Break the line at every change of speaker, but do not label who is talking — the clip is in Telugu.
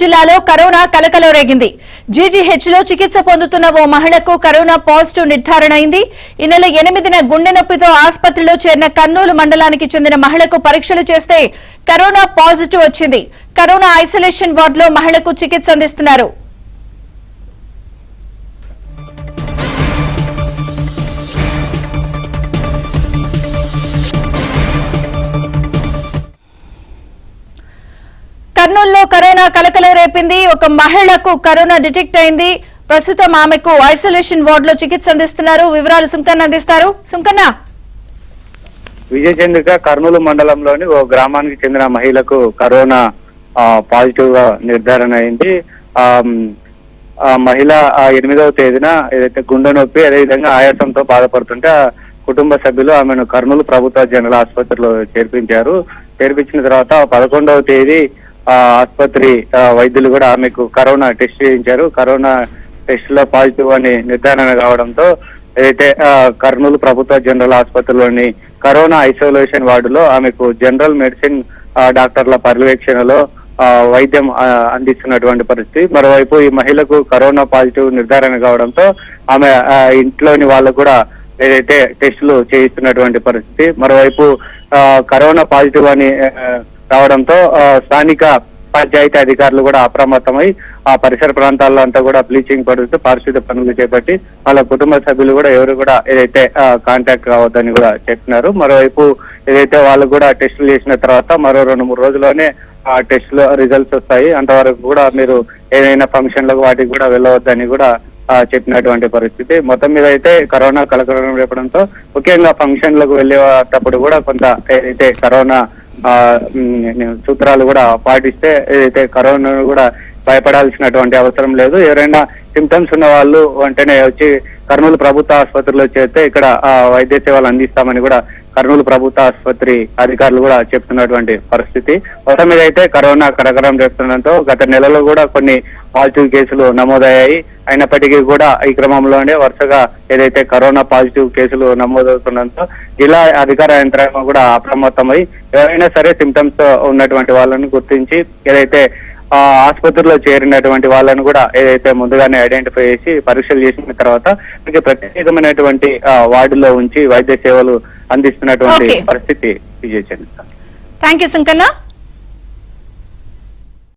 జిల్లాలో కరోనా కలకలం రేగింది. జీజీహెచ్ లో చికిత్స పొందుతున్న ఓ మహిళకు కరోనా పాజిటివ్ నిర్ధారణ అయింది. ఈ నెల 8న గుండె నొప్పితో ఆసుపత్రిలో చేరిన కర్నూలు మండలానికి చెందిన మహిళకు పరీక్షలు చేస్తే కరోనా పాజిటివ్ వచ్చింది. కరోనా ఐసోలేషన్ వార్డులో మహిళకు చికిత్స అందిస్తున్నారు. కర్నూలులో కరోనా కలకలం రేపింది. ఒక మహిళకు కరోనా డిటెక్ట్ అయింది. ప్రస్తుతం ఆమెకు ఐసోలేషన్ వార్డులో చికిత్స అందిస్తున్నారు. వివరాలు సుంకన్న అందిస్తారు. సుంకన్న,
విజయచంద్రిక కర్నూలు మండలంలోని ఓ గ్రామానికి చెందిన మహిళకు కరోనా పాజిటివ్ గా నిర్ధారణ అయింది. మహిళ 8వ తేదీన ఏదైతే గుండె నొప్పి అదేవిధంగా ఆయాసంతో బాధపడుతుంటే కుటుంబ సభ్యులు ఆమెను కర్నూలు ప్రభుత్వ జనరల్ ఆసుపత్రిలో చేర్పించారు. చేర్పించిన తర్వాత 11వ తేదీ ఆసుపత్రి వైద్యులు కూడా ఆమెకు కరోనా టెస్ట్ చేయించారు. కరోనా టెస్ట్ లో పాజిటివ్ అని నిర్ధారణ కావడంతో ఏదైతే కర్నూలు ప్రభుత్వ జనరల్ ఆసుపత్రిలోని కరోనా ఐసోలేషన్ వార్డులో ఆమెకు జనరల్ మెడిసిన్ డాక్టర్ల పర్యవేక్షణలో వైద్యం అందిస్తున్నటువంటి పరిస్థితి. మరోవైపు ఈ మహిళకు కరోనా పాజిటివ్ నిర్ధారణ కావడంతో ఆమె ఇంట్లోని వాళ్ళకు కూడా ఏదైతే టెస్టులు చేయిస్తున్నటువంటి పరిస్థితి. మరోవైపు కరోనా పాజిటివ్ అని రావడంతో స్థానిక పంచాయతీ అధికారులు కూడా అప్రమత్తమై ఆ పరిసర ప్రాంతాల్లో అంతా కూడా బ్లీచింగ్ పడుతూ పారిశుద్ధ్య పనులు చేపట్టి వాళ్ళ కుటుంబ సభ్యులు కూడా ఎవరు కూడా ఏదైతే కాంటాక్ట్ కావద్దని కూడా చెప్తున్నారు. మరోవైపు ఏదైతే వాళ్ళు కూడా టెస్టులు చేసిన తర్వాత మరో 2-3 రోజుల్లోనే ఆ టెస్ట్ లో రిజల్ట్స్ వస్తాయి. అంతవరకు కూడా మీరు ఏదైనా ఫంక్షన్లకు వాటికి కూడా వెళ్ళవద్దని కూడా చెప్పినటువంటి పరిస్థితి. మొత్తం మీద అయితే కరోనా కలకలం రేపడంతో ముఖ్యంగా ఫంక్షన్లకు వెళ్ళేటప్పుడు కూడా కొంత ఏదైతే కరోనా సూత్రాలు కూడా పాటిస్తే ఏదైతే కరోనా కూడా భయపడాల్సినటువంటి అవసరం లేదు. ఎవరైనా సిమ్టమ్స్ ఉన్న వాళ్ళు వెంటనే వచ్చి కర్నూలు ప్రభుత్వ ఆసుపత్రిలో చేస్తే ఇక్కడ వైద్య సేవలు అందిస్తామని కూడా కర్నూలు ప్రభుత్వ ఆసుపత్రి అధికారులు కూడా చెప్తున్నటువంటి పరిస్థితి. మొత్తం మీద అయితే కరోనా కలకలం రేపుతుండటంతో గత నెలలో కూడా కొన్ని పాజిటివ్ కేసులు నమోదయ్యాయి. అయినప్పటికీ కూడా ఈ క్రమంలోనే వరుసగా ఏదైతే కరోనా పాజిటివ్ కేసులు నమోదవుతుండటంతో జిల్లా అధికార యంత్రాంగం కూడా అప్రమత్తమై ఎవరైనా సరే సిమ్టమ్స్ ఉన్నటువంటి వాళ్ళని గుర్తించి ఏదైతే ఆసుపత్రిలో చేరినటువంటి వాళ్ళను కూడా ఏదైతే ముందుగానే ఐడెంటిఫై చేసి పరీక్షలు చేసిన తర్వాత ప్రత్యేకమైనటువంటి వార్డులో ఉంచి వైద్య సేవలు అందిస్తున్నటువంటి పరిస్థితి విజయచంద్ర.
Thank you Sunkanna.